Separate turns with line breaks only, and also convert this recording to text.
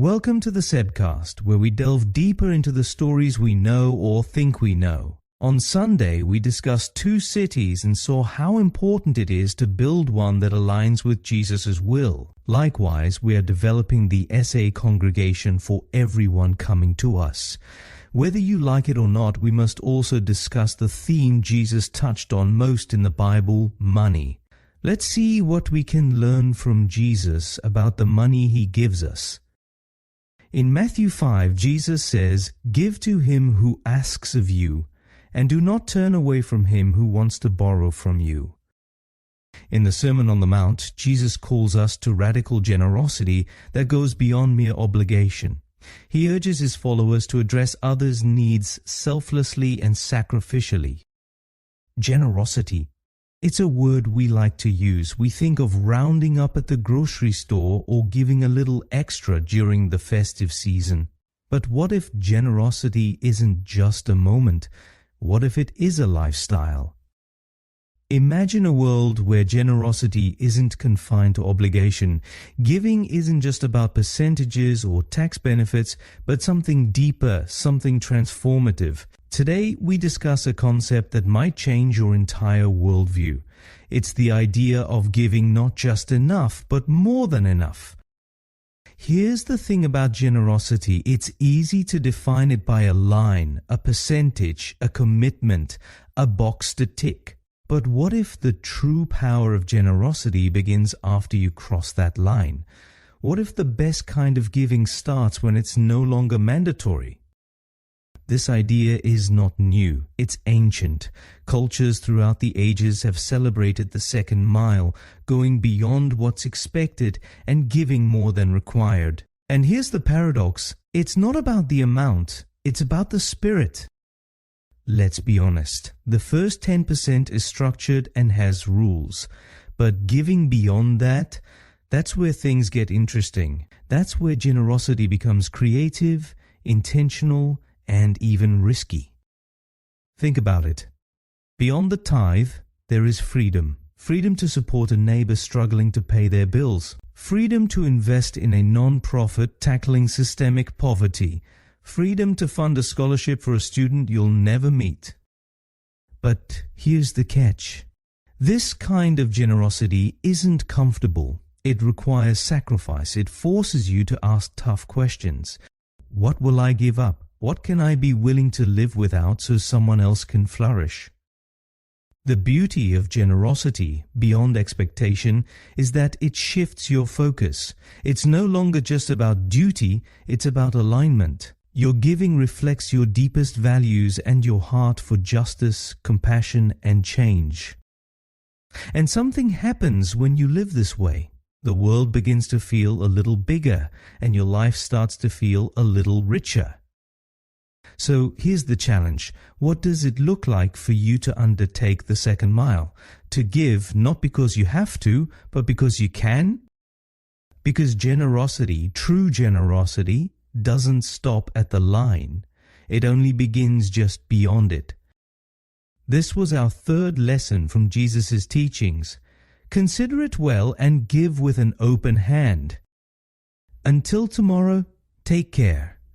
Welcome to the Sebcast, where we delve deeper into the stories we know or think we know. On Sunday, we discussed 2 cities and saw how important it is to build one that aligns with Jesus' will. Likewise, we are developing the SA congregation for everyone coming to us. Whether you like it or not, we must also discuss the theme Jesus touched on most in the Bible, money. Let's see what we can learn from Jesus about the money he gives us. In Matthew 5, Jesus says, "Give to him who asks of you, and do not turn away from him who wants to borrow from you." In the Sermon on the Mount, Jesus calls us to radical generosity that goes beyond mere obligation. He urges his followers to address others' needs selflessly and sacrificially. Generosity. It's a word we like to use. We think of rounding up at the grocery store or giving a little extra during the festive season. But what if generosity isn't just a moment? What if it is a lifestyle? Imagine a world where generosity isn't confined to obligation. Giving isn't just about percentages or tax benefits, but something deeper, something transformative. Today, we discuss a concept that might change your entire worldview. It's the idea of giving not just enough, but more than enough. Here's the thing about generosity. It's easy to define it by a line, a percentage, a commitment, a box to tick. But what if the true power of generosity begins after you cross that line? What if the best kind of giving starts when it's no longer mandatory? This idea is not new, it's ancient. Cultures throughout the ages have celebrated the second mile, going beyond what's expected and giving more than required. And here's the paradox, it's not about the amount, it's about the spirit. Let's be honest, the first 10% is structured and has rules. But giving beyond that, that's where things get interesting. That's where generosity becomes creative, intentional, and even risky. Think about it. Beyond the tithe, there is freedom. Freedom to support a neighbor struggling to pay their bills. Freedom to invest in a non-profit tackling systemic poverty. Freedom to fund a scholarship for a student you'll never meet. But here's the catch. This kind of generosity isn't comfortable. It requires sacrifice. It forces you to ask tough questions. What will I give up? What can I be willing to live without so someone else can flourish? The beauty of generosity, beyond expectation, is that it shifts your focus. It's no longer just about duty, it's about alignment. Your giving reflects your deepest values and your heart for justice, compassion, and change. And something happens when you live this way. The world begins to feel a little bigger, and your life starts to feel a little richer. So here's the challenge. What does it look like for you to undertake the second mile? To give not because you have to, but because you can? Because generosity, true generosity, doesn't stop at the line. It only begins just beyond it. This was our third lesson from Jesus' teachings. Consider it well and give with an open hand. Until tomorrow, take care.